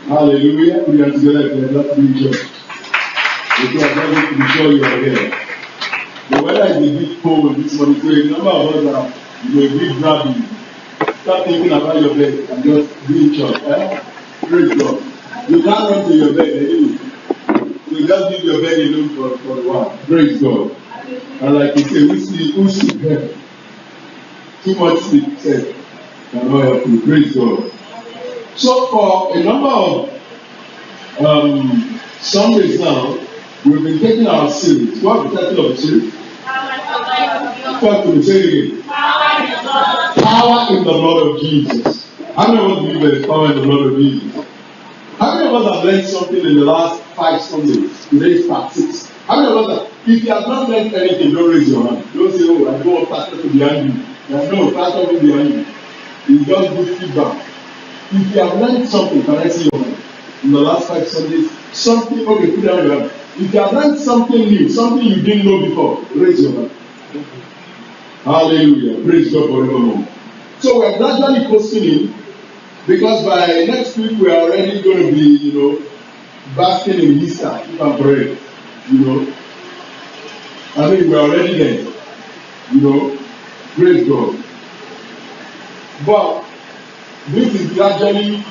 Hallelujah. We are together if you are not doing church. Because I want to be sure you are here. The weather is a bit cold this morning, so a number of us are a bit drabby. Start thinking about your bed and just doing church. Praise God. You can't run to your bed anyway. You just leave your bed alone for a while. Praise God. And like you say, who sleep here? Too much sleep, said. Cannot help you. Praise God. So for a number of Sundays now, we've been taking our series. What is the title of the series? Talk to me, say it again. Power in the blood of Jesus. How many of us believe there is power in the blood of Jesus? How many of us have learned something in the last 5 Sundays? Today is part 6. How many of us have, if you have not learned anything, don't raise your hand. Don't say, oh, I don't want pastor to be angry. No, pastor will be angry. It's just good feedback. If you have learned something, can I see your hand? In the last 5 Sundays, something, okay, put down your hand. If you have learned something new, something you didn't know before, raise your hand. Hallelujah. Praise God forevermore. So we are gradually posting in, because by next week we are already going to be, basking in Easter, if I'm correct. I mean, we are already there. Praise God. But this is gradually,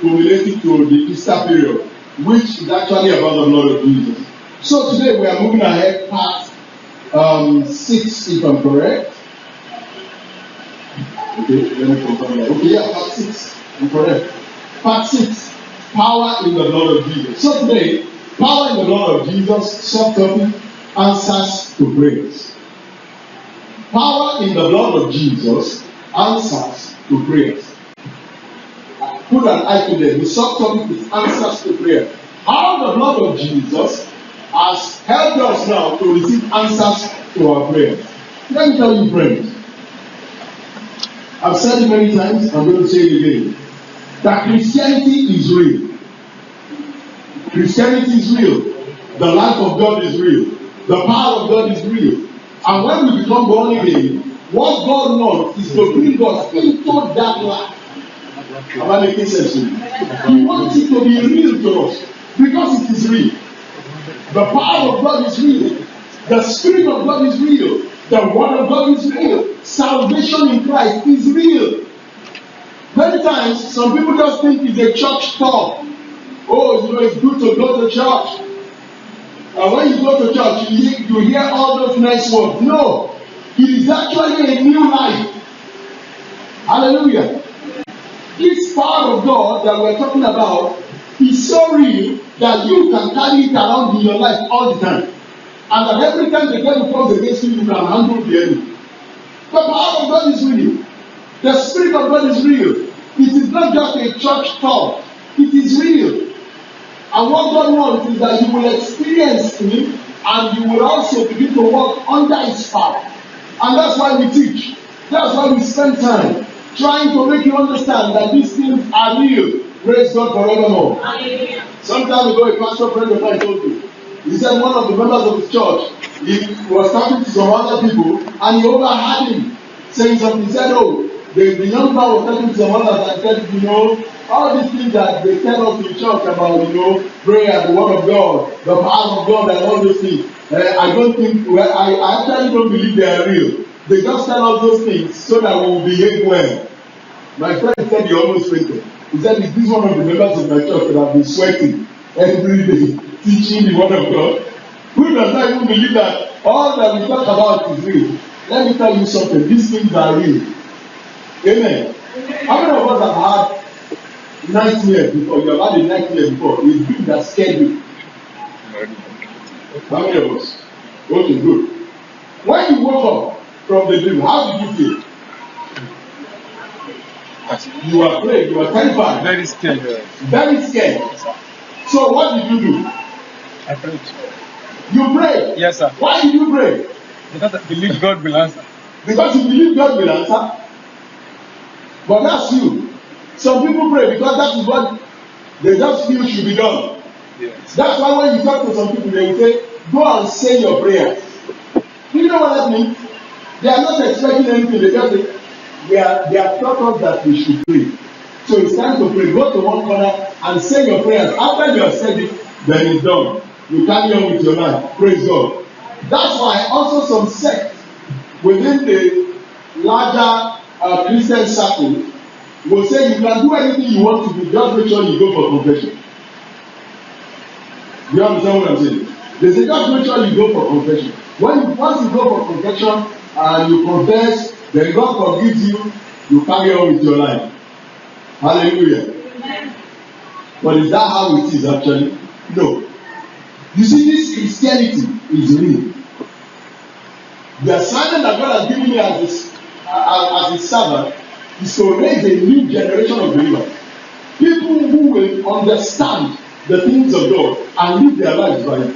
correlated to the Easter period, which is actually about the blood of Jesus. So today we are moving ahead part 6, if I'm correct. Okay, let me confirm that. Okay, yeah, part 6. I'm correct. Part 6. Power in the blood of Jesus. So today, power in the blood of Jesus, subtopic, answers to prayers. Power in the blood of Jesus, answers to prayers. Put an icon there. The subtopic is answers to prayer. How the blood of Jesus has helped us now to receive answers to our prayers. Let me tell you, friends. I've said it many times, I'm going to say it again. That Christianity is real. Christianity is real. The life of God is real. The power of God is real. And when we become born again, what God wants is to bring us into that life. Am I making sense to you? He wants it to be real to us because it is real. The power of God is real. The Spirit of God is real. The Word of God is real. Salvation in Christ is real. Many times, some people just think it's a church talk. Oh, it's good to go to church. And when you go to church, you hear all those nice words. No, it is actually a new life. Hallelujah. This power of God that we're talking about is so real that you can carry it around in your life all the time. And that every time the devil comes against you, you can handle the enemy. The power of God is real. The Spirit of God is real. It is not just a church talk. It is real. And what God wants is that you will experience Him and you will also begin to walk under His power. And that's why we teach. That's why we spend time trying to make you understand that these things are real. Praise God forevermore. Some time ago, a pastor friend of mine told me. He said one of the members of his church, he was talking to some other people and he overheard him saying something. He said, the young man was talking to some others and said, all these things that they tell us in church about, prayer, the word of God, the power of God and all those things. I don't think, I actually don't believe they are real. They just tell us those things so that we will behave well. My friend said he almost fainted. He said, is this one of the members of my church that have been sweating every day, teaching the word of God? Who does not even believe that all that we talk about is real? Let me tell you something. These things are real. Amen. How many of us have had nightmares before? You have had a nightmare before. It's dream that scared you. How many of us? Okay, good. When you woke up from the dream, how did you feel? You were afraid, you were terrified. Very scared. Very scared. So what did you do? I prayed. You prayed? Yes, sir. Why did you pray? Because I believe God will answer. Because you believe God will answer? But that's you. Some people pray because that is what they just feel should be done. Yes. That's why when you talk to some people, they will say, go and say your prayers. Do you know what that means? They are not expecting anything. They just say, they have taught us that we should pray. So it's time to pray. Go to one corner and say your prayers. After you have said it, then it's done. You carry on with your life. Praise God. That's why also some sects within the larger Christian circle will say you can do anything you want to do, just make sure you go for confession. Do you understand what I'm saying? They say just make sure you go for confession. Once you go for confession and you confess, then God forgives you, you carry on with your life. Hallelujah. Amen. But is that how it is actually? No. You see, this Christianity is real. The assignment that God has given me as his servant is to raise a new generation of believers. People who will understand the things of God and live their lives by it.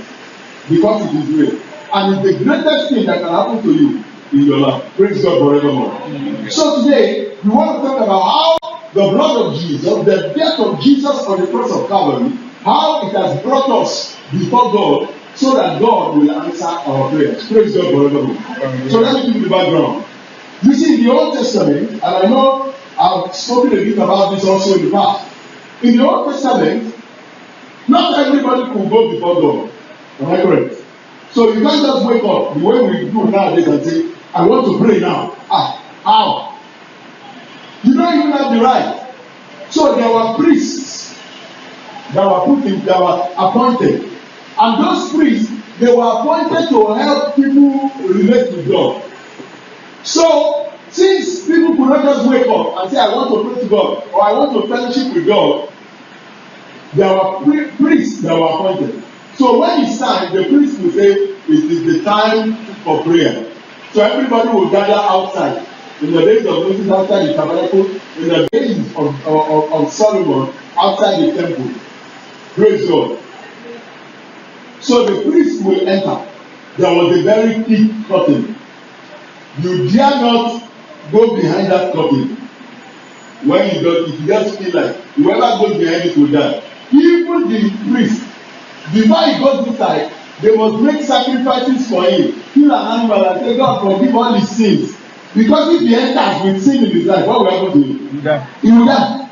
Because it is real. And it's the greatest thing that can happen to you in your life. Praise God forevermore. So today, we want to talk about how the blood of Jesus, the death of Jesus on the cross of Calvary, how it has brought us before God so that God will answer our prayers. Praise God forevermore. So let me give you the background. You see, in the Old Testament, and I know I've spoken a bit about this also in the past. In the Old Testament, not everybody could go before God. Am I correct? So you can't just wake up the way we do nowadays and say, I want to pray now. How? You don't even have the right. So there were priests that were appointed. And those priests, they were appointed to help people relate with God. So, since people could not just wake up and say, I want to pray to God, or I want to fellowship with God, there were priests that were appointed. So when it's time, the priest will say, it is the time for prayer. So everybody will gather outside. In the days of Moses, outside the tabernacle, in the days of Solomon, outside the temple. Praise God. So the priest will enter. There was a very thick curtain. You dare not go behind that curtain. When you don't, if you just feel like whoever goes behind it will die. Even the priest, before he goes inside, they must make sacrifices for him. Kill an animal and say, God forgive all his sins. Because if he enters with sin in his life, what will happen to him? He will die.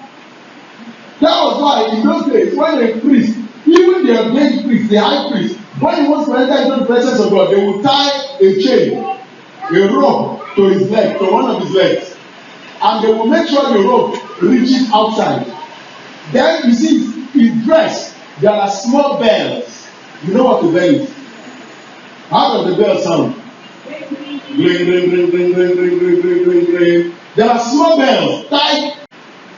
That was why in those days, when a priest, even the ordained priest, the high priest, when he wants to enter into the presence of God, they will tie a chain, a rope to his leg, to one of his legs. And they will make sure the rope reaches outside. Then you see, his dress, there are small bells. You know what the bell is? How does the bell sound? Ring, ring, ring, ring, ring, ring, ring, ring, ring, ring. There are small bells tied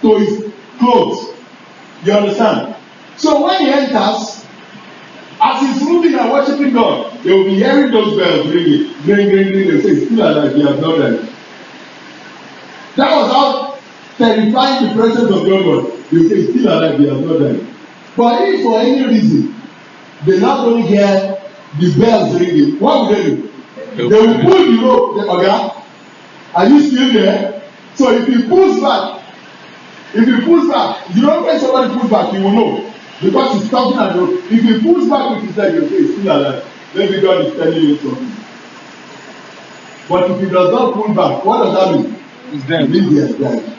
to his clothes. You understand? So when he enters, as he's moving and worshiping God, they will be hearing those bells ringing, ring, ring, ring. They say, still alive, he has not died. That was how terrifying the presence of God. They say, still alive, he has not died. But if for any reason they not only hear the bells ringing, what will they do? They will pull the rope. Okay, are you still there? So if he pulls back, you know when somebody pulls back, you will know because he's talking at the rope. If he pulls back with his leg, you say he's still alive. Maybe God is telling you something. But if he does not pull back, what does that mean? He's dead. He has died.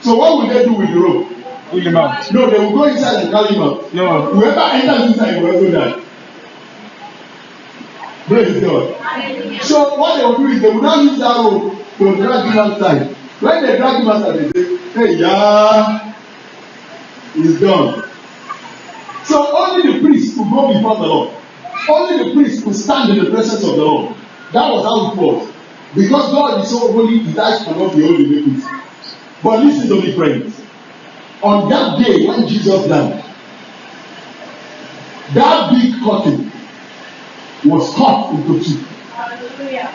So what will they do with the rope? Pull him out. No, they will go inside and carry him out. No. Whoever enters inside will also die. Praise God. So what they will do is they will not use that rope to drag him outside. When they drag him outside, they say, hey, yeah, he's done. So only the priest could go before the Lord. Only the priest could stand in the presence of the Lord. That was how it was. Because God is so holy, his eyes cannot be holy with it. But listen to me, friends. On that day when Jesus died, that big curtain was cut into two. Hallelujah.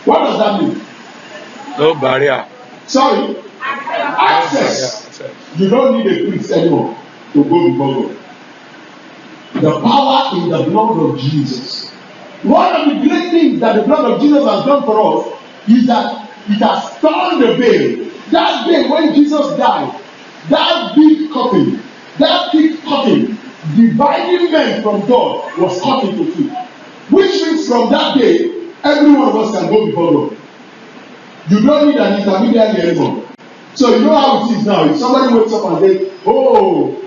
What does that mean? No barrier. Sorry? Access. You don't need a priest anymore to go before God. The power in the blood of Jesus. One of the great things that the blood of Jesus has done for us is that it has torn the veil. That day when Jesus died, that big curtain, that thick curtain, dividing men from God was cut into two. Which means from that day, every one of us can go before God. You don't need an intermediary anymore. So you know how it is now. If somebody wakes up and says, "Oh,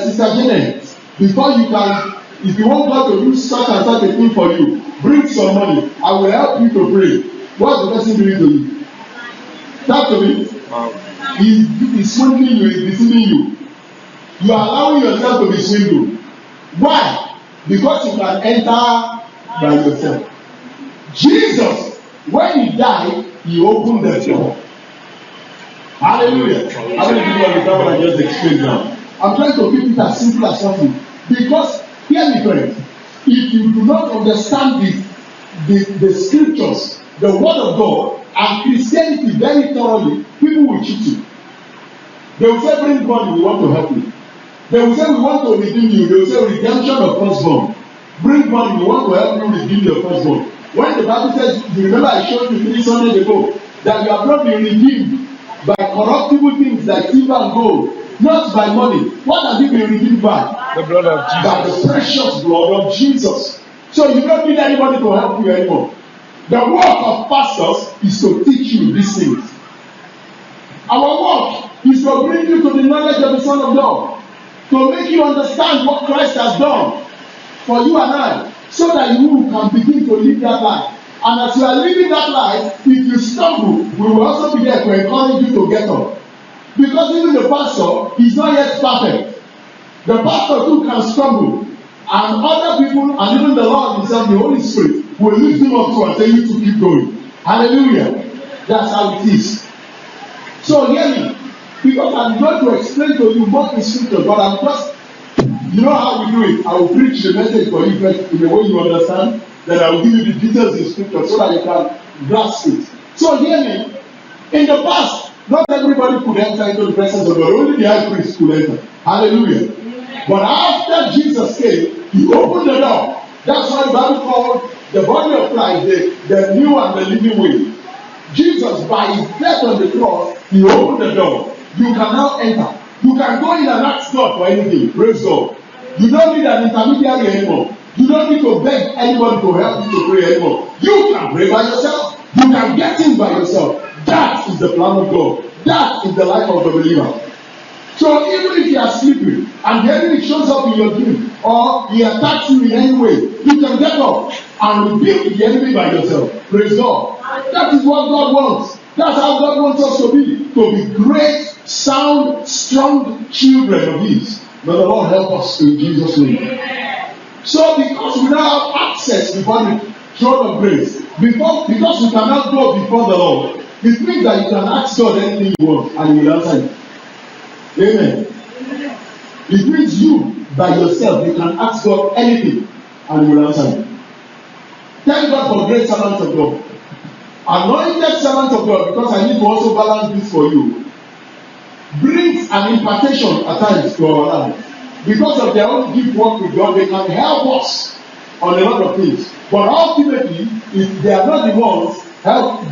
Sister Janet, before you can, if you want God to do such and such a thing for you, bring some money. I will help you to pray." What's the person doing to you? Talk to me. He's swindling you. He's deceiving you. You are allowing yourself to be swindled. Why? Because you can enter by yourself. Jesus, when he died, he opened the door. Hallelujah. How many people understand what I just explained now? I'm trying to keep it as simple as possible. Because, hear me friends, if you do not understand the scriptures, the word of God, and Christianity very thoroughly, people will cheat you. They will say, "Bring money, we want to help you." They will say, "We want to redeem you." They will say, "Redemption of firstborn." Bring money, we want to help you redeem your firstborn. When the Bible says, you remember I showed you 3 Sundays ago, that you have not been redeemed by corruptible things like silver and gold, not by money. What have you been redeemed by? The blood of Jesus. By the precious blood of Jesus. So you don't need anybody to help you anymore. The work of pastors is to teach you these things. Our work is to bring you to the knowledge of the Son of God, to make you understand what Christ has done for you and I, so that you can begin to live that life. And as you are living that life, if you stumble, we will also be there to encourage you to get up. Because even the pastor is not yet perfect. The pastor too can stumble. And other people, and even the Lord himself, the Holy Spirit, will lift him up to and tell you to keep going. Hallelujah. That's how it is. So hear me. Because I'm going to explain to you what is scripture, but I'm just, you know how we do it. I will preach the message for you first in the way you understand. Then I will give you the details in scripture so that you can grasp it. So hear me. In the past, not everybody could enter into the presence of God. Only the high priest could enter. Hallelujah. But after Jesus came, he opened the door. That's why the Bible called the body of Christ the new and the living way. Jesus, by his death on the cross, he opened the door. You can now enter. You can go in and ask God for anything. Praise God. You don't need an intermediary anymore. You don't need to beg anybody to help you to pray anymore. You can pray by yourself. You can get in by yourself. That is the plan of God. That is the life of the believer. So even if you are sleeping and the enemy shows up in your dream or he attacks you in any way, you can get up and rebuke the enemy by yourself. Praise God. That is what God wants. That's how God wants us to be great, sound, strong children of His. May the Lord help us in Jesus' name. So because we now have access before the throne of grace, because we cannot go before the Lord, it means that you can ask God anything you want and He will answer you. Amen. It means you, by yourself, you can ask God anything and He will answer you. Thank God for great servants of God. Anointed servants of God, because I need to also balance this for you, brings an impartation at times to our lives. Because of their own deep work with God, they can help us on a lot of things. But ultimately, if they are not the ones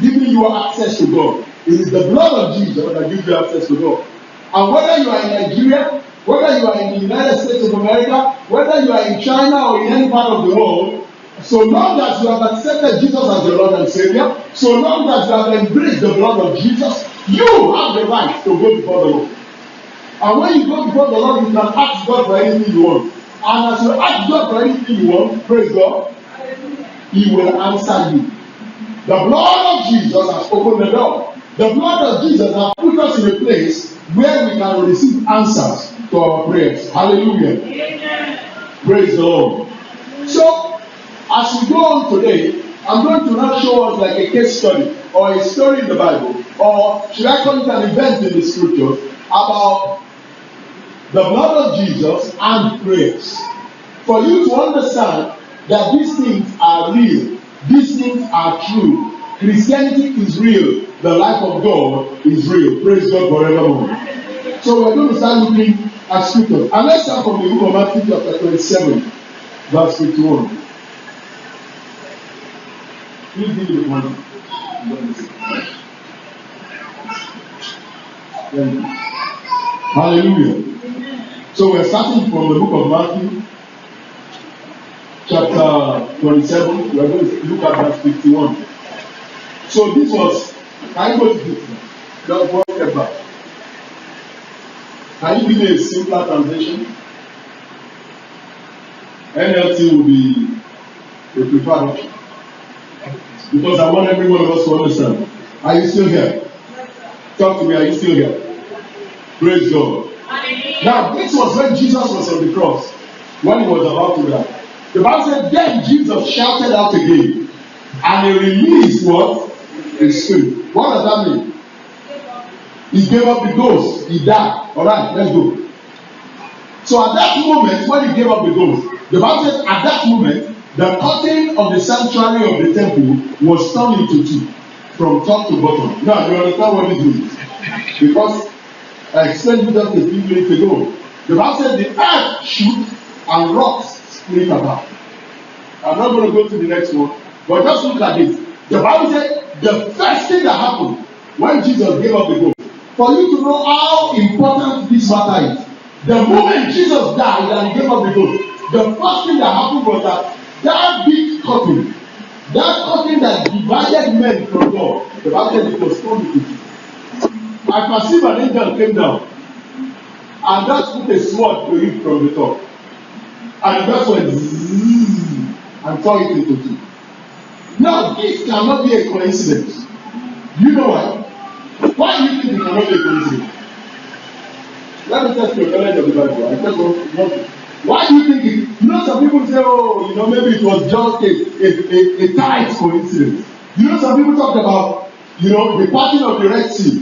giving you access to God, it is the blood of Jesus that gives you access to God. And whether you are in Nigeria, whether you are in the United States of America, whether you are in China or in any part of the world, so long as you have accepted Jesus as your Lord and Savior, so long as you have embraced the blood of Jesus, you have the right to go before the Lord. And when you go before the Lord, you can ask God for anything you want. And as you ask God for anything you want, praise God, He will answer you. The blood of Jesus has opened the door. The blood of Jesus has put us in a place where we can receive answers to our prayers. Hallelujah. Amen. Praise the Lord. So, as we go on today, I'm going to now show us like a case study or a story in the Bible, or should I call it an event in the scriptures about the blood of Jesus and prayers. For you to understand that these things are real, these things are true. Christianity is real, the life of God is real. Praise God forevermore. So we're going to start looking at scriptures. And let's start from the book of Matthew chapter 27, verse 51. Please give me the money. Hallelujah. So we're starting from the book of Matthew, chapter 27. We're going to look at verse 51. So this was, can you go to this? Just one step back. Can you give me a simpler translation? NLT will be the preferred option. Because I want every one of us to understand. Are you still here? Talk to me, are you still here? Praise God. Now, this was when Jesus was on the cross, when he was about to die. The Bible said, then Jesus shouted out again, and he released what? His spirit. What does that mean? He gave up the ghost. He died. Alright, let's go. So at that moment, when he gave up the ghost, the Bible says, at that moment, the curtain of the sanctuary of the temple was torn into two, from top to bottom. Now, you understand what it means? Because I explained it just a few minutes ago. The Bible says the earth shook and rocks split apart. I'm not going to go to the next one, but just look at this. The Bible said the first thing that happened when Jesus gave up the ghost, for you to know how important this matter is, the moment Jesus died and gave up the ghost, the first thing that happened was that big curtain, that divided men from God, the Bible said it was torn into two. I perceive an angel came down and just put a sword to him from the top, and just went zzz, and tore it into two. Now this cannot be a coincidence. Do you know why? Why do you think it cannot be a coincidence? Let me test your knowledge of the Bible. I just want to. Why do you think it? You know, some people say, oh, you know, maybe it was just a tight coincidence. You know, some people talk about, you know, the parting of the Red Sea.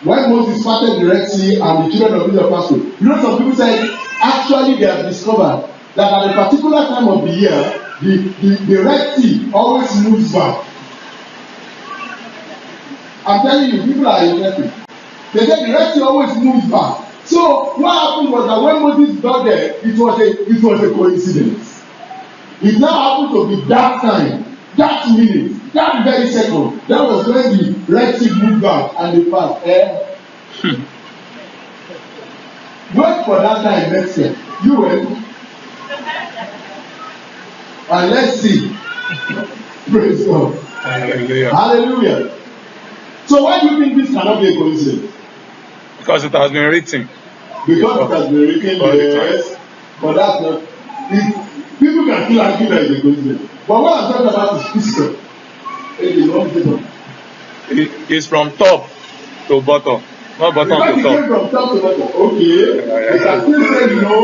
When Moses parted the Red Sea and the children of Israel passed through. You know, some people say, actually they have discovered that at a particular time of the year, the Red Sea always moves back. I'm telling you, people are interested. They say the Red Sea always moves back. So what happened was that when Moses got there, it was a coincidence. It now happened to be that time, that minute, that very second. That was when the Red Sea moved back and they passed. Wait for that time next year. You will. And let's see. Praise God. Hallelujah. Hallelujah. So why do you think this cannot be a coincidence? Because it has been written. Because it has been written, yes. But that's not. People can still argue that it's a coincidence. But what I'm talking about is physical. It is not different. It's from top to bottom. Not bottom to top. It came from top to bottom. Okay. You can still say, you know,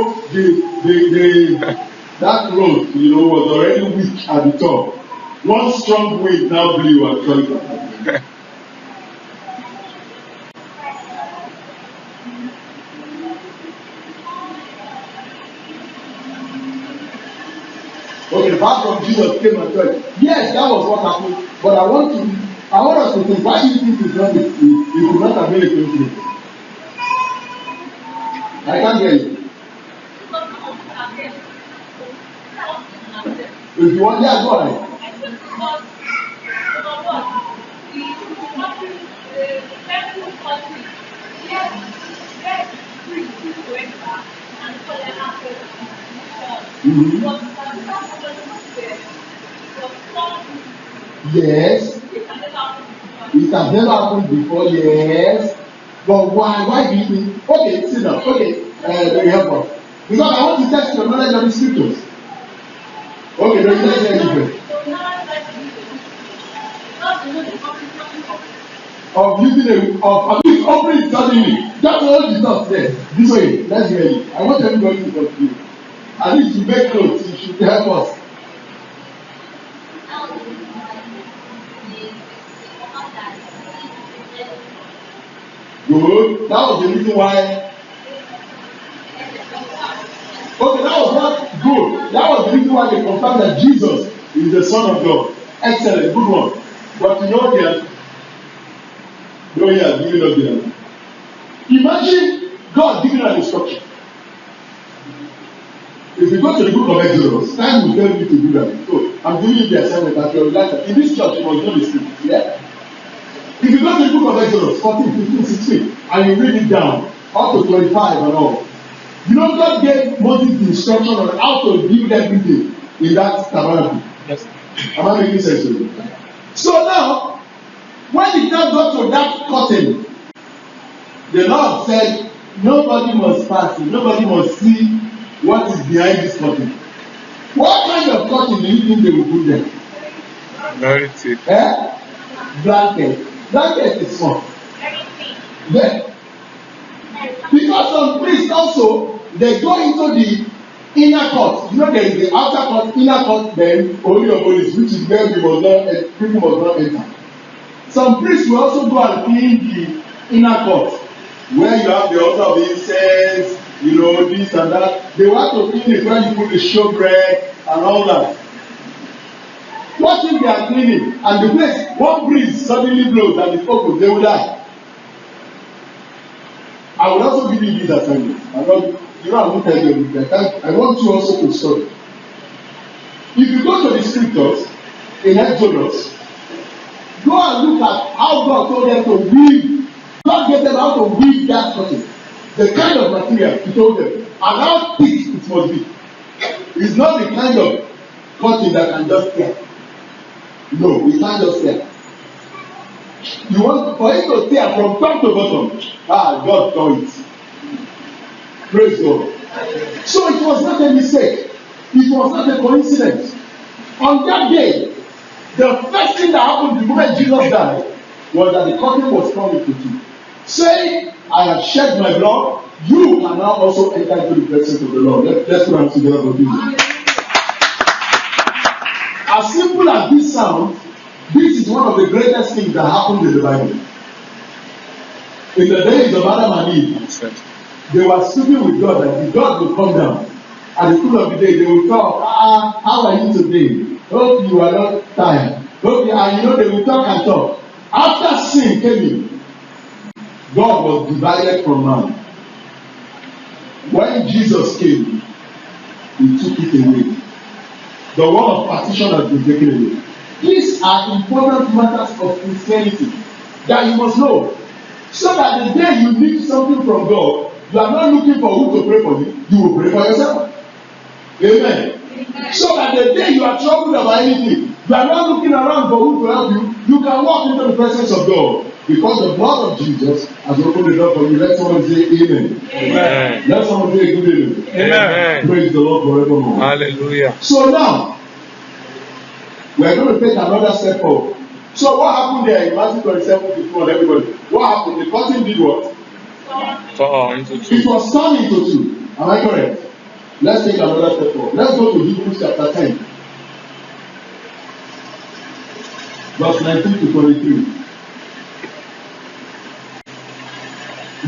that road, you know, was already weak at the top. One strong wind now blew and turned it apart. Okay, part of Jesus came and said, yes, that was what happened, but I want us to think, why do you think it could not have been a coincidence? I can't hear you. If you want, yeah, go ahead. Mm-hmm. Yes. It has never happened before, yes. But why? Why do you think? Okay, sit down. Okay, let me help us. Because I want to test your knowledge of the scriptures. Okay, then let's hear anything. Of using of opening it suddenly. Just hold the stuff there. This way, let's hear you. I want everybody to continue. At least you make notes, you should help us. Good. That was the reason why. Okay, that was not good. That was the reason why they confirmed that Jesus is the Son of God. Excellent, good one. But you know here, no, yeah, giving us the answer. Imagine God giving an instruction. If you go to the book of Exodus, time will tell you to do that. So I'm giving you the assignment that you like. In this church, you must do the script. Yeah? If you go to the book of Exodus 14, 15, 16, and you read it down, up to 25 and all, you know God gave Moses the instruction on how to build everything in that tabernacle. Yes. Am I making sense to you? So now, when it now got to that curtain, the Lord said, nobody must pass it. Nobody must see what is behind this curtain. What kind of curtain do you think they will put there? Very thick. Blanket. Blanket is small. Yeah. Because some priests also, they go into the inner court. You know, there is the outer court, inner court, then Holy of Holies, which is where people must not enter. Some priests will also go and clean the inner court, where you have the altar of incense, you know, this and that. They will have to clean it where you put the showbread and all that. What if they are cleaning and the place, one breeze suddenly blows and the people, they will die? I will also give you this assignment. I won't tell you everything. I want you also to study. If you go to the scriptures in Exodus, go and look at how God told them to weave. God gave them how to weave that cotton. The kind of material He told them, and how thick it must be. It's not the kind of cotton that can just tear. No, it can't just tear. You want for it to tear from top to bottom. God done it. Praise God. So it was not a mistake. It was not a coincidence. On that day, the first thing that happened the moment Jesus died was that the curtain was torn into two. Saying, I have shed my blood, you can now also enter into the presence of the Lord. Let's put hands together for Jesus. As simple as this sounds, this is one of the greatest things that happened in the Bible. In the days of Adam and Eve, they were speaking with God that God will come down. At the cool of the day, they will talk, how are you today? Hope you are not tired. Hope you are, they will talk and talk. After sin came in, God was divided from man. When Jesus came, He took it away. The wall of partition has been taken away. These are important matters of Christianity that you must know. So that the day you need something from God, you are not looking for who to pray for you, you will pray for yourself. Amen. So that the day you are troubled about anything, you are not looking around for who to help you, you can walk into the presence of God. Because the blood of Jesus has opened the door for you. Let someone say amen. Amen. Let someone say good amen. Amen. Praise the Lord forevermore. Hallelujah. So now, we are going to take another step forward. So what happened there in Matthew 27:51, everybody? What happened? The curtain did what? Torn into two. It was torn into two. Am I correct? Let's take another step forward. Let's go to Hebrews chapter 10. Verse 19 to 23.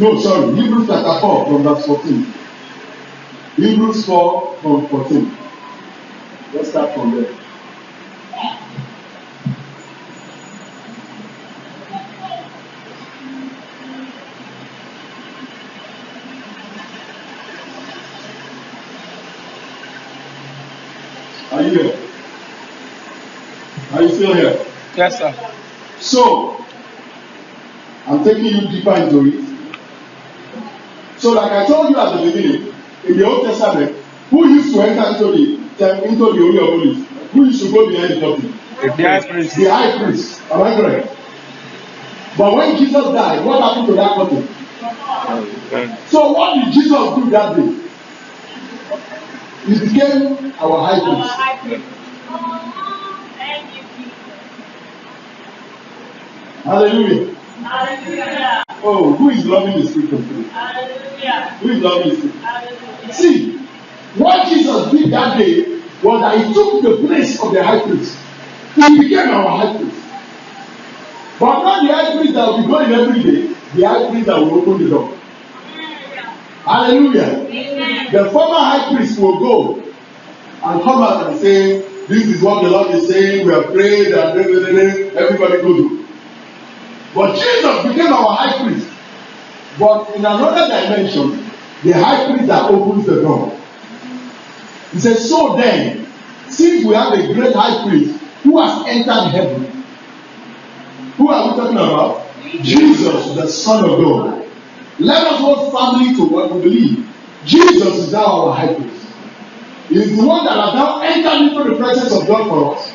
No, sorry. Hebrews chapter 4 from verse 14. Hebrews 4 from 14. Let's start from there. Are you here? Are you still here? Yes, sir. So, I'm taking you deeper into it. So, like I told you at the beginning, in the Old Testament, who used to enter into the Holy of Holies? Who used to go behind the curtain? The high priest. The high priest. Am I correct? But when Jesus died, what happened to that curtain? So, what did Jesus do that day? He became our high priest. Hallelujah. Hallelujah. Oh, who is loving the scripture today? Hallelujah. Who is loving the scripture? Hallelujah. See, what Jesus did that day was that He took the place of the high priest. He became our high priest. But not the high priest that will be going every day, the high priest that will open the door. Hallelujah. Amen. The former high priest will go and come out and say, this is what the Lord is saying, we have prayed, and everybody go do. But Jesus became our high priest. But in another dimension, the high priest that opens the door. He says, so then, since we have a great high priest who has entered heaven, who are we talking about? Jesus, the Son of God. Let us hold firmly to what we believe. Jesus is now our high priest. He is the one that has now entered into the presence of God for us.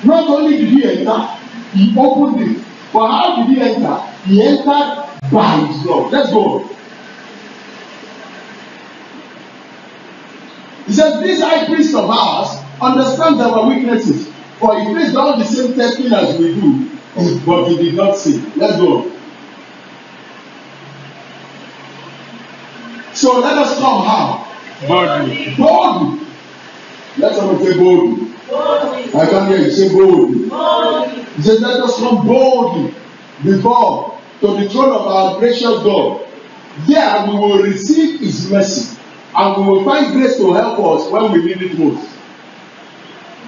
Not only did He enter, He opened it. But how did He enter? He entered by His blood. Let's go. says, this high priest of ours understands our weaknesses, for he faced all the same testing as we do, but he did not sin. Let's go. So let us come how? Boldly. Boldly. Let someone say boldly. Boldly. I can't hear you say boldly. Boldly. He says, let us come boldly before to the throne of our gracious God. There we will receive his mercy and we will find grace to help us when we need it most.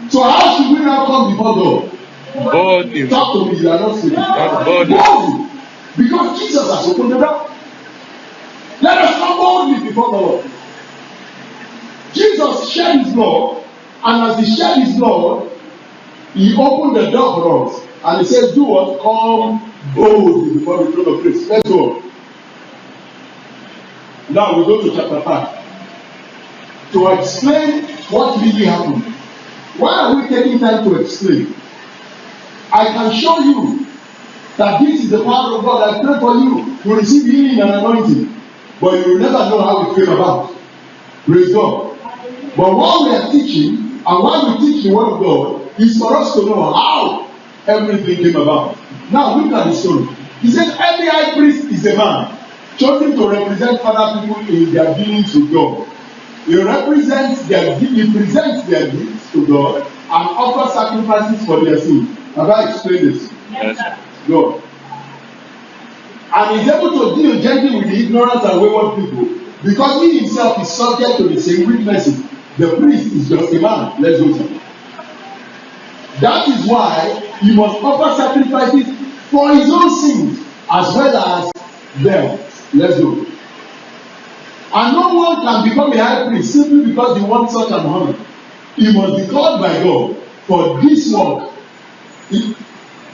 So how should we now come before God? Boldly. Talk to me, you are not sleeping. Not boldly. Boldly. Because Jesus has opened the door. Let us come boldly before the Lord. Jesus shed his blood, and as he shed his blood, he opened the door for us. And he says, do what? Come boldly before the throne of grace. Let's go. Now we go to chapter 5. To explain what really happened. Why are we taking time to explain? I can show you that this is the power of God. I pray for you to receive healing and anointing. But you will never know how it came about. Praise God. But what we are teaching, and why we teach the word of God, is for us to know how everything came about. Now look at the story. He says every high priest is a man chosen to represent other people in their dealings with God. He presents their gifts to God and offers sacrifices for their sin. Have I explained this? Yes, sir. God. And he's able to deal gently with the ignorant and wayward people because he himself is subject to the same weaknesses. The priest is just a man. Let's go to. That is why he must offer sacrifices for his own sins as well as theirs. Let's go. And no one can become a high priest simply because he wants such an honor. He must be called by God for this work.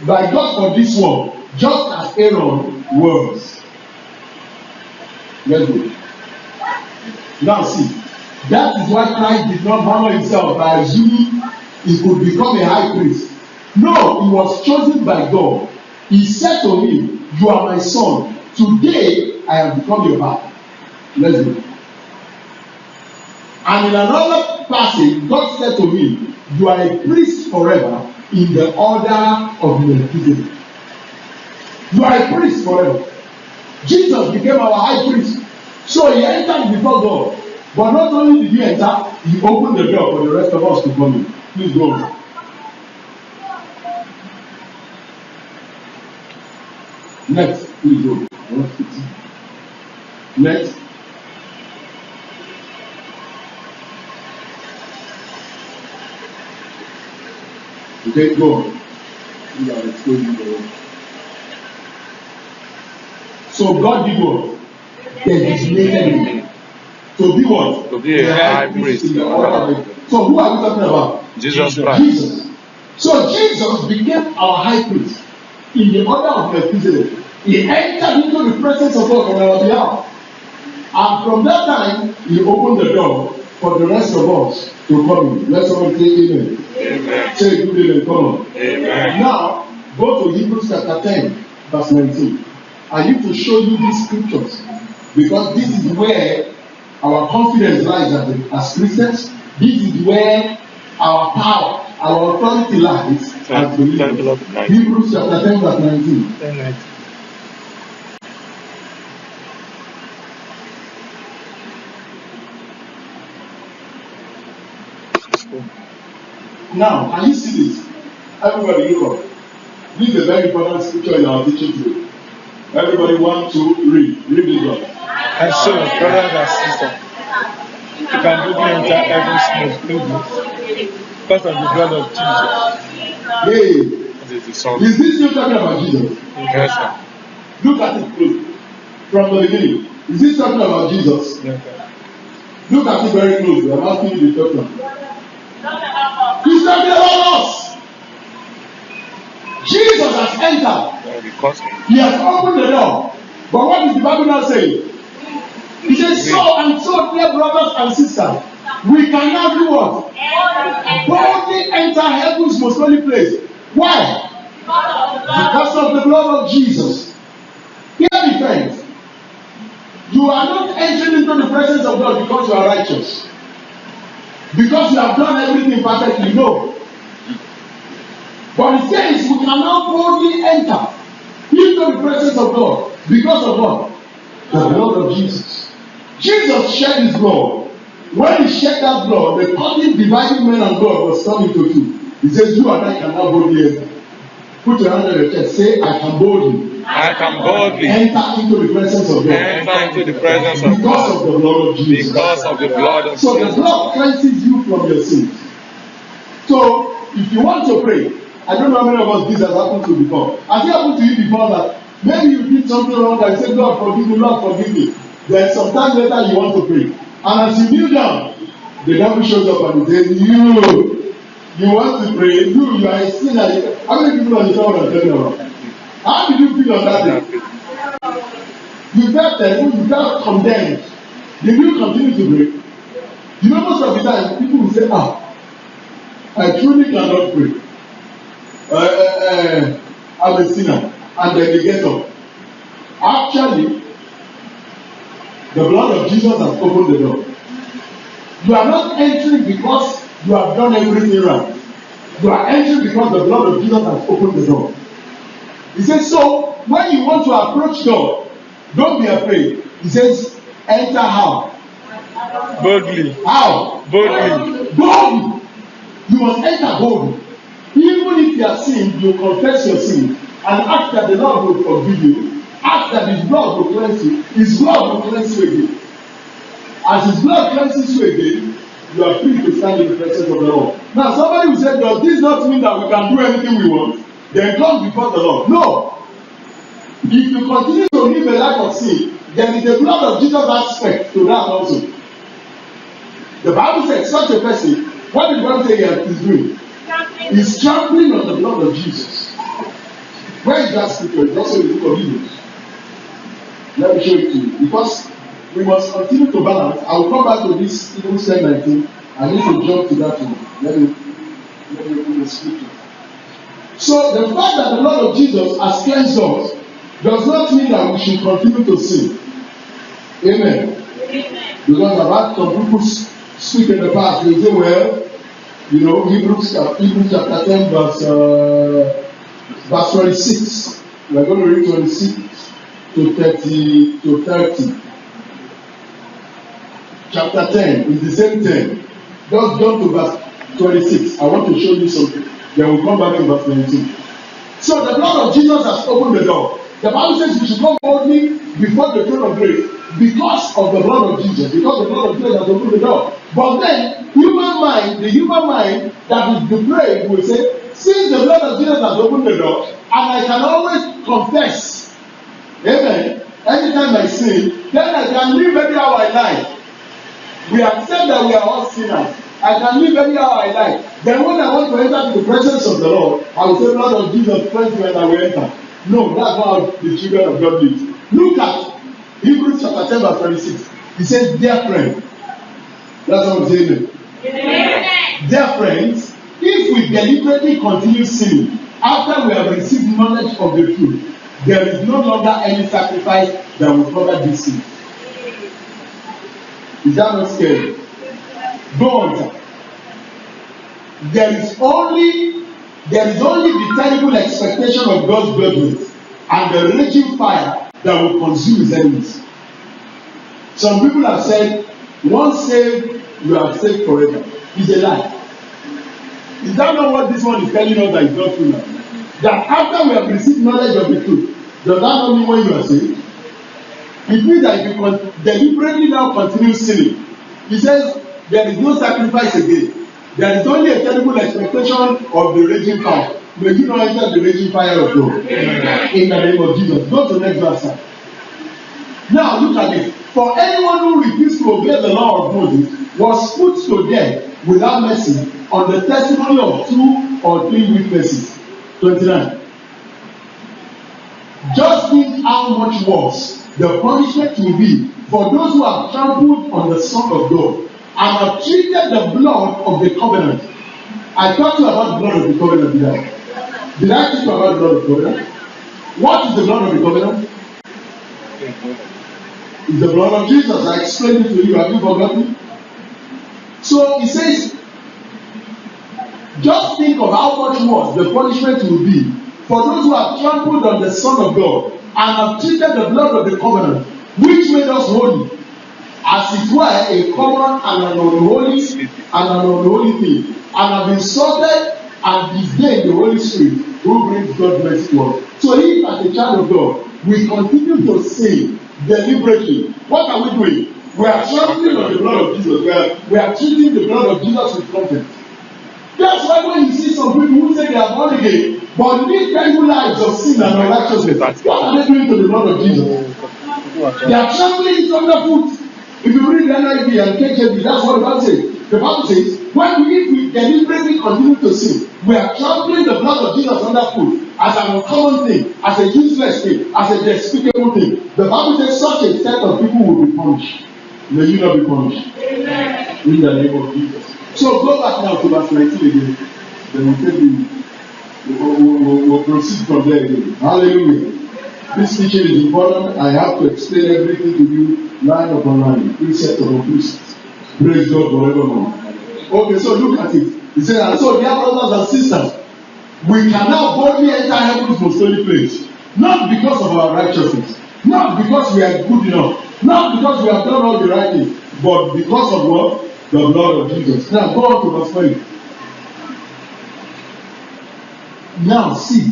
By God for this work, just as Aaron was. Let's go. Now see, that is why Christ did not honor himself by assuming he could become a high priest. No, he was chosen by God. He said to him, you are my son. Today I have become your father. Let's go. And in another passage, God said to me, you are a priest forever in the order of Melchizedek. You are a priest forever. Jesus became our high priest. So he entered before God. But not only did he enter, he opened the door for the rest of us to come in. Please go on. Next, please go. Next. Okay, go on. So God did what? Designated him to be what? To be a high priest. So who are we talking about? Jesus Christ. Jesus. So Jesus became our high priest in the order of Melchizedek. He entered into the presence of God on our behalf. And from that time, he opened the door for the rest of us to come in. Let someone say amen. Amen. Say good amen, come on. Amen. Now, go to Hebrews chapter 10, verse 19. I need to show you these scriptures because this is where our confidence lies as Christians. This is where our power, our authority lies as believers. Hebrews chapter 10, verse 19. Now, can you see this? Everybody look up. This is a very important scripture in our teaching today. Everybody want to read. Read this one. And so, brothers and sisters, you can boldly enter every small building because of the blood of Jesus. Hey, This is the song. is this still talking about Jesus? Yes, sir. Look at it closely. From the beginning. Is this talking about Jesus? Yes, sir. Look at it very closely. I'm asking you the question. He's talking about us. Jesus has entered. Because He has opened the door. But what is the Bible now saying? He says, so and so, dear brothers and sisters, we can now do what? Boldly enter heaven's most holy place. Why? Because of the blood of Jesus. Hear me, friends. You are not entering into the presence of God because you are righteous. because you have done everything perfectly. No. But it says we can now boldly enter into the presence of God because of what? The blood of Jesus. Jesus shed his blood. When he shed that blood, the curtain dividing men and God was turned into two. He says, you and I can now boldly enter. Put your hand on your chest. Say, I can boldly. I can boldly Enter into the presence of God. enter into the presence of Because God of the blood of Jesus. because of the blood of So the Jesus. blood cleanses you from your sins. So if you want to pray, I don't know how many of us this has happened to before. Has it happened to you before that maybe you did something wrong and you say, Lord forgive me, Lord forgive me. Then sometime later you want to pray. And as you kneel down, the devil shows up and he says, you want to pray, you are a sinner. How many people understand what I'm telling you about? How did you feel on that day? You felt terrible, you felt condemned. Did you continue to pray? You know, most of the time people will say, I truly cannot pray. I'm a sinner. And then they get up. Actually, the blood of Jesus has opened the door. You are not entering because you have done everything right. You are entering because the blood of Jesus has opened the door. He says, so when you want to approach God, don't be afraid. He says, enter how? Boldly. How? Boldly. Boldly. You must enter boldly. Even if you are sinned, you confess your sin and ask that the Lord will forgive you. Ask that his blood will cleanse you. His blood will cleanse you again. As his blood cleanses you again, you are free to stand in the presence of the Lord. Now somebody will say, does this not mean that we can do anything we want? Then come before the Lord. No. If you continue to live a life of sin, then is the blood of Jesus aspect to that also. The Bible says such a person, what did the Bible say he is doing? He's trampling on the blood of Jesus. Where is that scripture? It's also in the book of Hebrews. Let me show it to you. Because we must continue to balance. I will come back to this Hebrews 10:19. I need to jump to that one. Let me open the scripture. So the fact that the blood of Jesus has cleansed us does not mean that we should continue to sin. Amen. Because I've had some people speak in the past. They say, well, you know, Hebrews chapter 10 verse 26. We are going to read 26 to 30. Chapter 10 is the same 10. Just jump to verse 26. I want to show you something. Then we'll come back to verse 22. So the blood of Jesus has opened the door. The Bible says we should come boldly before the throne of grace because of the blood of Jesus. Because the blood of Jesus has opened the door. But then, the human mind that is depraved will say, since the blood of Jesus has opened the door, and I can always confess, amen, anytime I sin, then I can live anyhow I like. We accept that we are all sinners. I can live anyhow I like. Then when I want to enter the presence of the Lord, I will say, blood of Jesus, cleanse me and I will enter. No, that's not how the children of God live. Look at Hebrews chapter 10 verse 26. He says, dear friend. That's what I'm saying. Amen. Dear friends, if we deliberately continue sinning after we have received knowledge of the truth, there is no longer any sacrifice that will cover this sin. Is that not scary? Go on, sir. There is only the terrible expectation of God's judgment and the raging fire that will consume his enemies. Some people have said, once saved, you are saved forever. It's a lie. Is that not what this one is telling us that is not true now? That after we have received knowledge of the truth, does that not mean when you are saved? It means that if you deliberately now continue sinning, he says there is no sacrifice again. There is only a terrible expectation of the raging fire. May you not enter the raging fire of God. In the name of Jesus. Go to the next verse. Now look at this. For anyone who refused to obey the law of Moses was put to death without mercy on the testimony of 2 or 3 witnesses. 29. Just think how much worse the punishment will be for those who have trampled on the Son of God and have treated the blood of the covenant. I talked to you about the blood of the covenant today. Did I teach you about the blood of the covenant? What is the blood of the covenant? It's the blood of Jesus. I explained it to you. Have you forgotten? So he says, just think of how much worse the punishment will be for those who have trampled on the Son of God and have treated the blood of the covenant, which made us holy, as it were a common and an unholy thing, and have insulted and disdained the Holy Spirit, who brings God mercy to us. So if as a child of God, we continue to sin deliberately, what are we doing? We are trampling on the blood of Jesus. We are treating the blood of Jesus with contempt. That's why when you see some people who say they are born again, but live terrible lives of sin and unrighteousness, what are they doing to the blood of Jesus? They are trampling it underfoot. If you read the NIV and KJV, that's what the Bible says. The Bible says, if we deliberately continue to sin, we are trampling the blood of Jesus underfoot as an uncommon thing, as a useless thing, as a despicable thing. The Bible says such a set of people will be punished. May you not be punished. Amen. In the name of Jesus. So go back now to verse 19 again. Then we'll proceed from there again. Hallelujah. This teaching is important. I have to explain everything to you line upon line, precept upon precept. Praise God forevermore. Okay, so look at it. He said, and so dear brothers and sisters, we can now boldly enter heaven's most holy place, not because of our righteousness, not because we are good enough, not because we have done all the right things, but because of what? The blood of Jesus. Now go on to verse 20. Now see,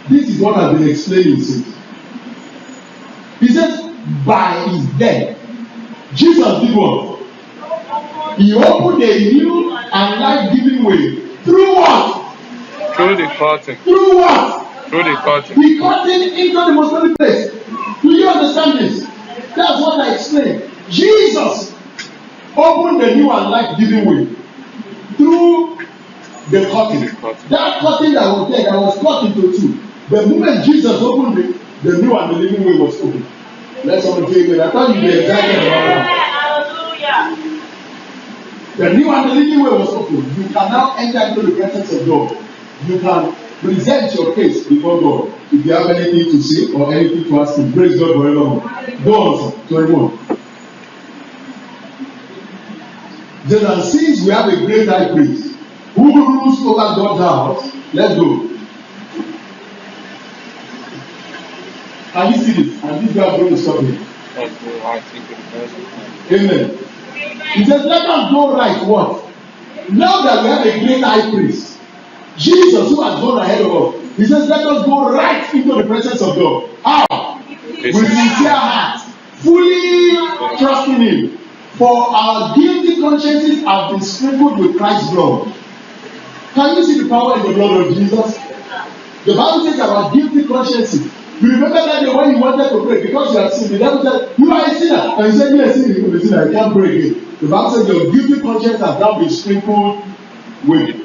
this is what I've been explaining since. He says, by his death, Jesus did what? He opened a new and life-giving way. Through what? Through the curtain. Through what? Through the curtain. The curtain into the most holy place. Do you understand this? That's what I explained. Jesus opened a new and life-giving way through the curtain. That curtain that was there, that was cut into two. The moment Jesus opened it, the new and the living way was open. Let someone say amen. I thought you'd be excited about that. Hallelujah. The new and the living way was open. You can now enter into the presence of God. You can present your case before God. If you have anything to say or anything to ask him, praise God forevermore. Go on, sir. 21. Then, and since we have a great high priest who rules over God's house, let's go. Can you see this? And this guy is going to stop me. Amen. He says, let us go right what? Now that we have a great high priest, Jesus who has gone ahead of us, he says, let us go right into the presence of God. How? With sincere hearts, fully trusting him. For our guilty consciences have been sprinkled with Christ's blood. Can you see the power in the blood of Jesus? The Bible says our guilty consciences. You remember that day when you wanted to pray because you have sinned. The devil said, you are a sinner. And you said, yes, I'm a sinner. I can't pray again. The Bible says your guilty conscience has now been sprinkled with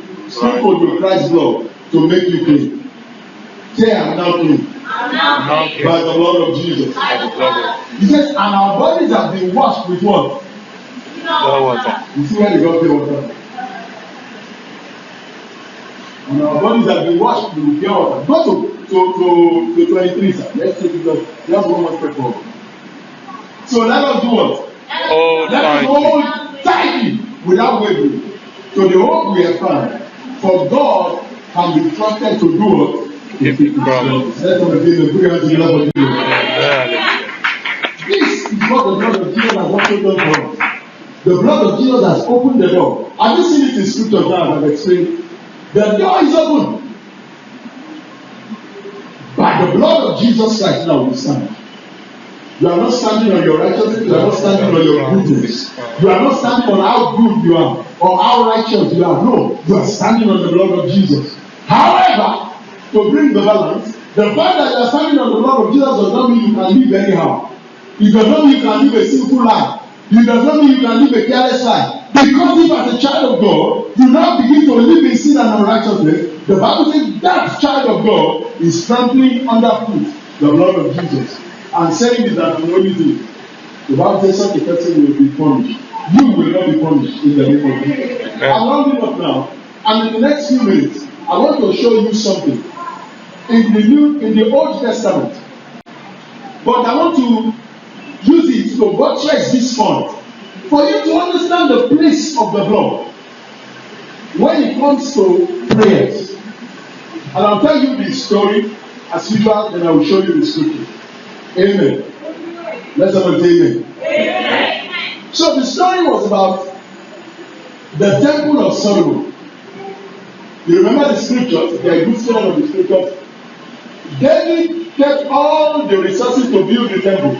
Christ's blood to make you clean. Say, I'm now clean. By the blood of Jesus. He says, and our bodies have been washed with what? Water. You see where they got the water? And our bodies have been washed with pure water. Go to 23, sir. Let's take it up. Just one more step forward. So let us do what? Let us hold tightly without wavering to the hope we have found. For God can be trusted to do what? If it promised. Let us begin the prayer together for you. This is what the blood of Jesus has also done for us. The blood of Jesus has opened the door. Have you seen it in scripture now as I've explained? The door is open. By the blood of Jesus Christ now we stand. You are not standing on your righteousness, you are not standing on your goodness. You are not standing on how good you are or how righteous you are. No, you are standing on the blood of Jesus. However, to bring the balance, the fact that you are standing on the blood of Jesus does not mean you can live anyhow. It does not mean you can live a sinful life. It does not mean you can live a careless life. Because if as a child of God, you now begin to live in sin and unrighteousness, the Bible says that child of God is trampling underfoot the blood of Jesus and saying it as an only thing. The Bible says such a person will be punished. You will not be punished in the name of Jesus. I'm rounding up now, and in the next few minutes, I want to show you something in the Old Testament. But I want to use it to buttress this point For you to understand the place of the blood when it comes to prayers. And I'll tell you the story as usual, then I will show you the scripture. Amen. Let's have a say amen. So the story was about the temple of Solomon. You remember the scriptures, the good story of the scriptures. David kept all the resources to build the temple.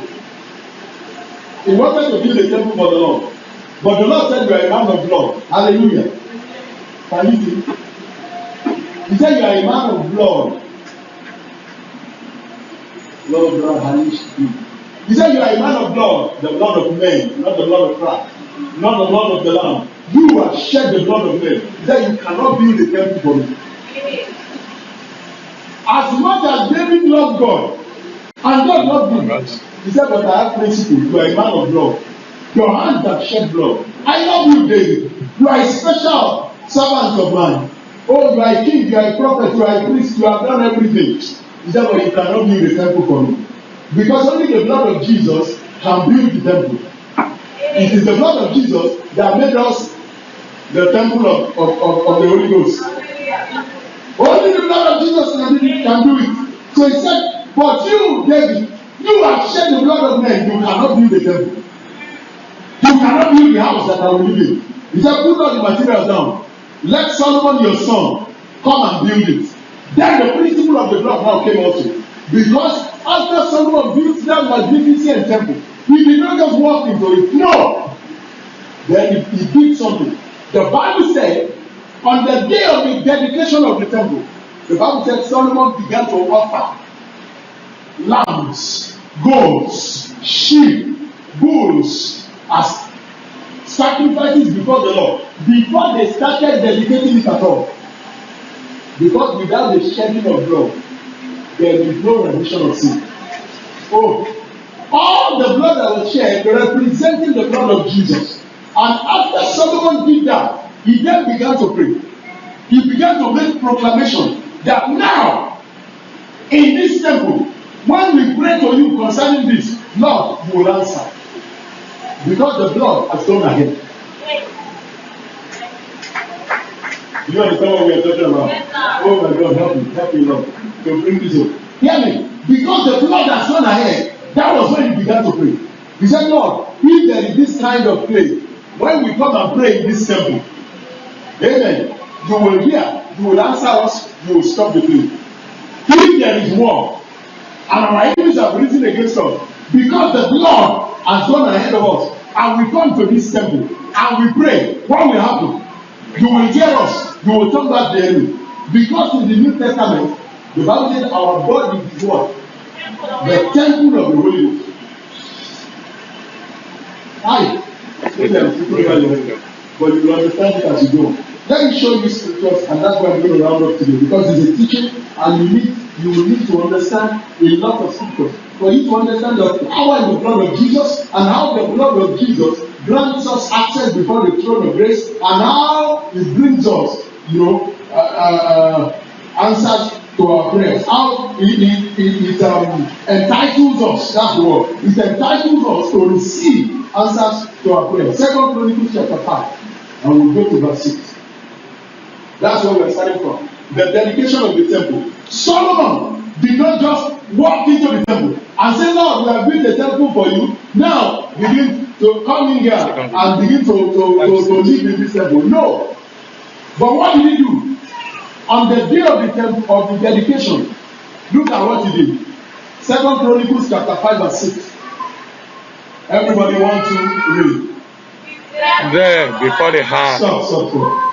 He wanted to build a temple for the Lord. But the Lord said, you are a man of blood. Hallelujah. Can you see? He said, you are a man of blood. Lord of blood, hallelujah. He said, you are a man of blood, the blood of men, not the blood of Christ, not the blood of the Lamb. You have shed the blood of men. He said, you cannot build a temple for me. As much as David loved God, and God loved him, he said, but I have principle. You are a man of blood. Your hands have shed blood. I love you, David. You are a special servant of mine. Oh, you are a king, you are a prophet, you are a priest, you have done everything. He said, but you cannot build a temple for me. Because only the blood of Jesus can build the temple. It is the blood of Jesus that made us the temple of the Holy Ghost. Only the blood of Jesus can do it. So he said, but you, David, you have shed the blood of men, you cannot build the temple. You cannot build the house that I will live in. He said, put all the materials down. Let Solomon your son come and build it. Then the principle of the blood now came also. Because after Solomon built that magnificent temple, he did not just walk into it. No! Then he did something. The Bible said, on the day of the dedication of the temple, the Bible said Solomon began to offer lambs, goats, sheep, bulls as sacrifices before the Lord. Before they started dedicating it at all. Because without the shedding of blood, there is no remission of sin. Oh, all the blood that was shed representing the blood of Jesus. And after Solomon did that, he then began to pray. He began to make proclamation that now, in this temple, when we pray to you concerning this, Lord, you will answer. Because the blood has gone ahead. You understand what we are talking about? Yes, oh my God, help me, Lord, to bring this up. Hear me. Because the blood has gone ahead, that was when he began to pray. He said, Lord, if there is this kind of play, when we come and pray in this temple, amen, you will hear, you will answer us, you will stop the play. If there is war, and our enemies have risen against us, because the blood has gone ahead of us, and we come to this temple, and we pray, what will happen? You will hear us, you will turn back the enemy. Because in the New Testament, the Bible says our body is what? The temple of the Holy Ghost. But you will understand it as you go. Let me show you scriptures, and that's why I'm going to round up today. Because it's a teaching, and you will need to understand a lot of scriptures. For you to understand the power in the blood of Jesus, and how the blood of Jesus grants us access before the throne of grace, and how it brings us, answers to our prayers. How it entitles us, that's the word. It entitles us to receive answers to our prayers. 2 Chronicles chapter 5, and we'll go to verse 6. That's where we're starting from. The dedication of the temple. Solomon did not just walk into the temple and say, Lord, we have built a temple for you. Now begin to come in here and begin to live in this temple. No. But what did he do? On the day of the temple of the dedication, look at what he did. 2 Chronicles chapter 5 verse 6. Everybody want to read. There before the ark. Stop.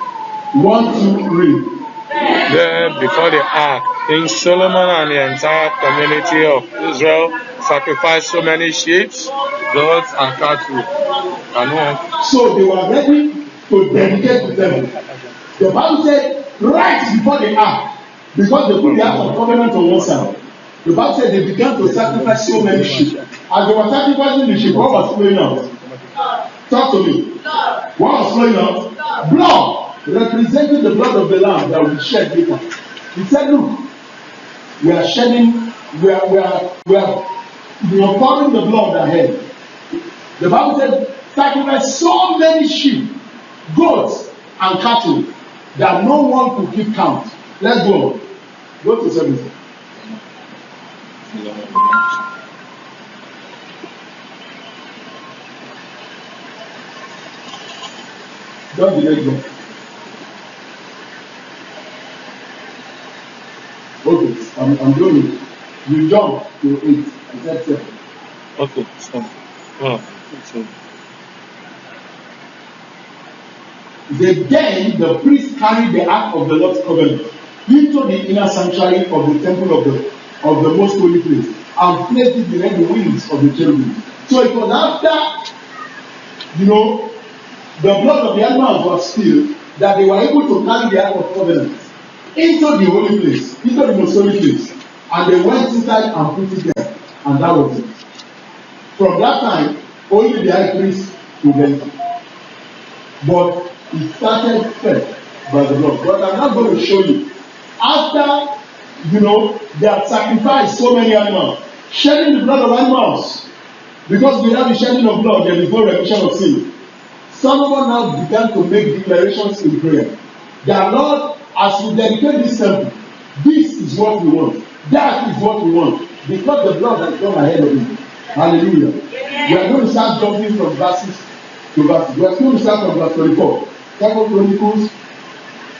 1, 2, read. There before the ark, King Solomon and the entire community of Israel sacrificed so many sheep, goats, and cattle. So they were ready to dedicate the temple. The Bible said right before the ark, because they put the ark of covenant on one side. The Bible said they began to sacrifice so many sheep. As they were sacrificing the sheep, what was flowing out? Talk to me. What was flowing out? Blood. Representing the blood of the Lamb that will be shed later. He said, look, we are shedding, we are pouring the blood ahead. The Bible said, sacrifice so many sheep, goats, and cattle that no one could keep count. Let's go. Go to 17. Don't be late there. Okay, I'm doing it. You jump to 8. I said 7. Okay, so, well, so, Then the priest carried the ark of the Lord's covenant into the inner sanctuary of the temple of the most holy place and placed it behind the wings of the cherubim. So it was after, the blood of the animals was spilled that they were able to carry the ark of covenant into the holy place, into the most holy place, and they went inside and put it there, and that was it. From that time, only the high priest could enter. But it started first by the blood. But I'm not going to show you. After, they had sacrificed so many animals, shedding the blood of animals, because without the shedding of blood, there is no remission of sin. Solomon now began to make declarations in prayer. That Lord, as we dedicate this temple, this is what we want. That is what we want. Because the blood has gone ahead of it. Hallelujah. We are going to start jumping from verses to verses. We are going to start from verse 24. 2 Chronicles,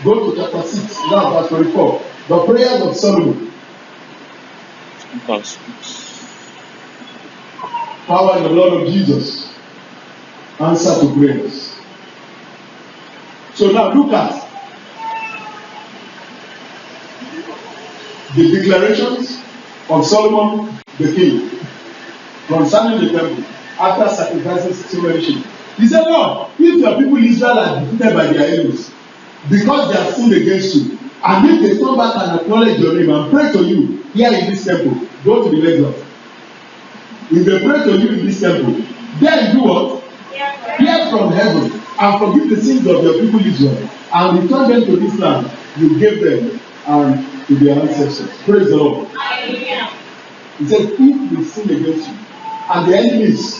go to chapter 6, now verse 24. The prayers of Solomon. Power in the blood of Jesus. Answer to prayers. So now look at the declarations of Solomon the king concerning the temple after sacrificing so many sheep. He said, Lord, if your people Israel are defeated by their enemies because they have sinned against you, and if they come back and acknowledge your name and pray to you here in this temple, go to the next one. If they pray to you in this temple, then do what? Hear from heaven and forgive the sins of your people Israel and return them to this land you gave them and to their ancestors. Praise the Lord. He said, if we sin against you and the enemies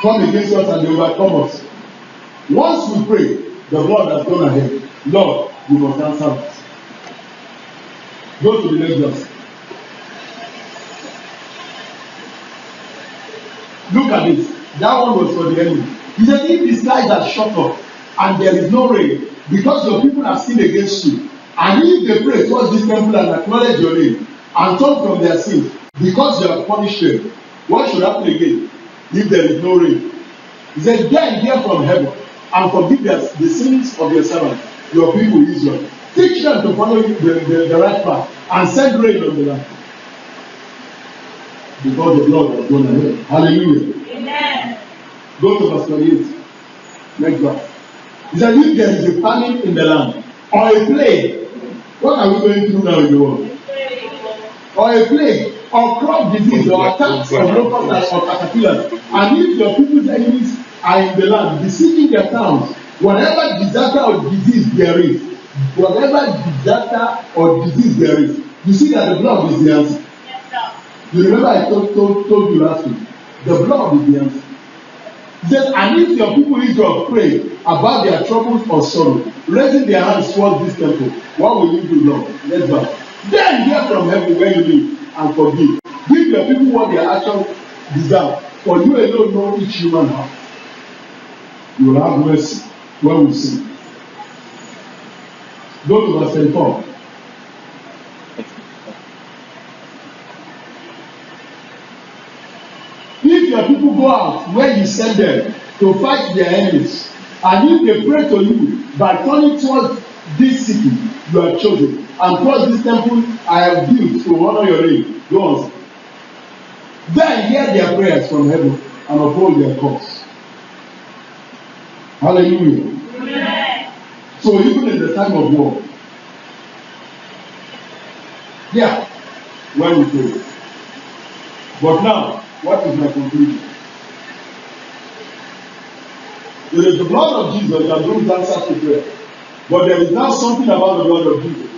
come against us and they overcome us, once we pray, the blood has gone ahead. Lord, you must answer us. Go to the next verse. Look at this. That one was for the enemy. He said, if the skies are shut up and there is no rain, because your people have sinned against you, and if they pray towards this temple and acknowledge your name and turn from their sins, because you have punished them, what should happen again if there is no rain? He said, then hear from heaven and forgive the sins of your servants, your people Israel. Teach them to follow the right path and send rain on the land. Because the blood has gone ahead. Hallelujah. Amen. Go to verse 28. Next verse. He said, if there is a famine in the land, or a plague, what are we going through now in the world? Or a plague, or crop disease, or attacks of locusts or caterpillars, and if your people's enemies are in the land, besieging their towns, whatever disaster or disease there is, you see that the blood is the answer. You remember I told you last week, the blood is the answer. He says, and if your people Israel pray about their troubles or sorrow, raising their hands towards this temple, what will you do, Lord? Let's go. Then hear from heaven where you live and forgive. Give your people what their actions deserve, for you alone know each human heart. You will have mercy when we sin. Go to verse 24. If your people go out where you send them to fight their enemies, and if they pray to you by turning towards this city you have chosen, and towards this temple I have built to honor your name, go on. Then hear their prayers from heaven and uphold their cause. Hallelujah. Amen. So even in the time of war, when we pray. But now, what is my conclusion? It is the blood of Jesus that brings answers to prayer. But there is now something about the blood of Jesus.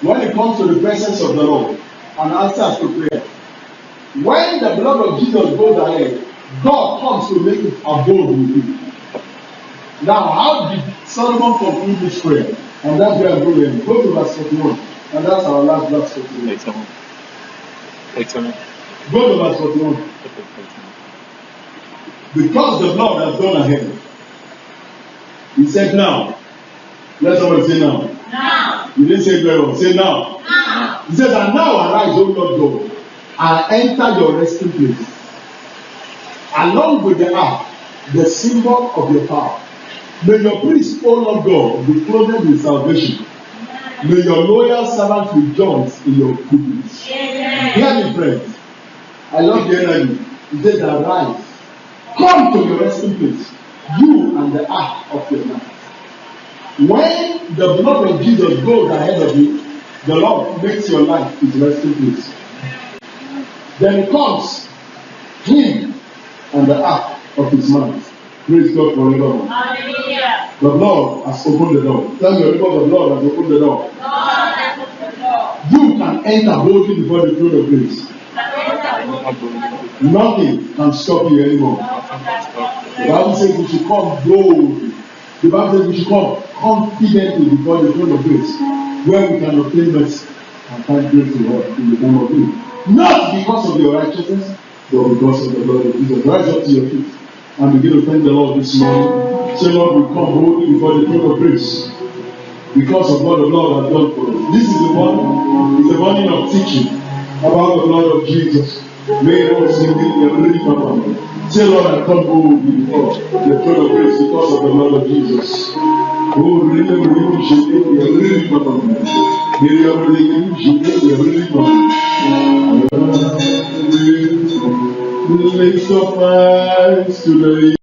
When it comes to the presence of the Lord and answers to prayer, when the blood of Jesus goes ahead, God comes to make it abode with you. Now, how did Solomon conclude this prayer? And that's where I'm going. Go to verse 41. And that's our last verse 41. 81. Go to verse 41. Because the Lord has gone ahead. He said now. Let somebody say now. Now. You didn't say very well. Say now. Now. He says, and now arise, O Lord God, and enter your resting place. Along with the ark, the symbol of your power. May your priest, O Lord God, be clothed with salvation. May your loyal servants rejoice in your goodness. Hear me, friends. I love the energy. He says, arise. Come to your resting place. You and the ark of your life. When the blood of Jesus goes ahead of you, the Lord makes your life his resting place. Then comes him and the ark of his mouth. Praise God forever. Hallelujah. The Lord has opened the door. Tell your neighbor, the Lord has opened the door. Lord has opened the door. You can enter boldly before the throne of grace. Nothing can stop you anymore. The Bible says we should come boldly. The Bible says we should come confidently before the throne of grace, where we can obtain mercy and find grace to help in the name of God. Not because of your righteousness, but because of the blood of Jesus. Rise up to your feet and begin to thank the Lord this morning. Say, Lord, we come boldly before the throne of grace because of what the Lord has done for us. This is the morning of teaching about the blood of Jesus. May us sing the say, Lord, I come boldly before the throne of grace because of the blood of Jesus. Oh, really, lift up eyes to the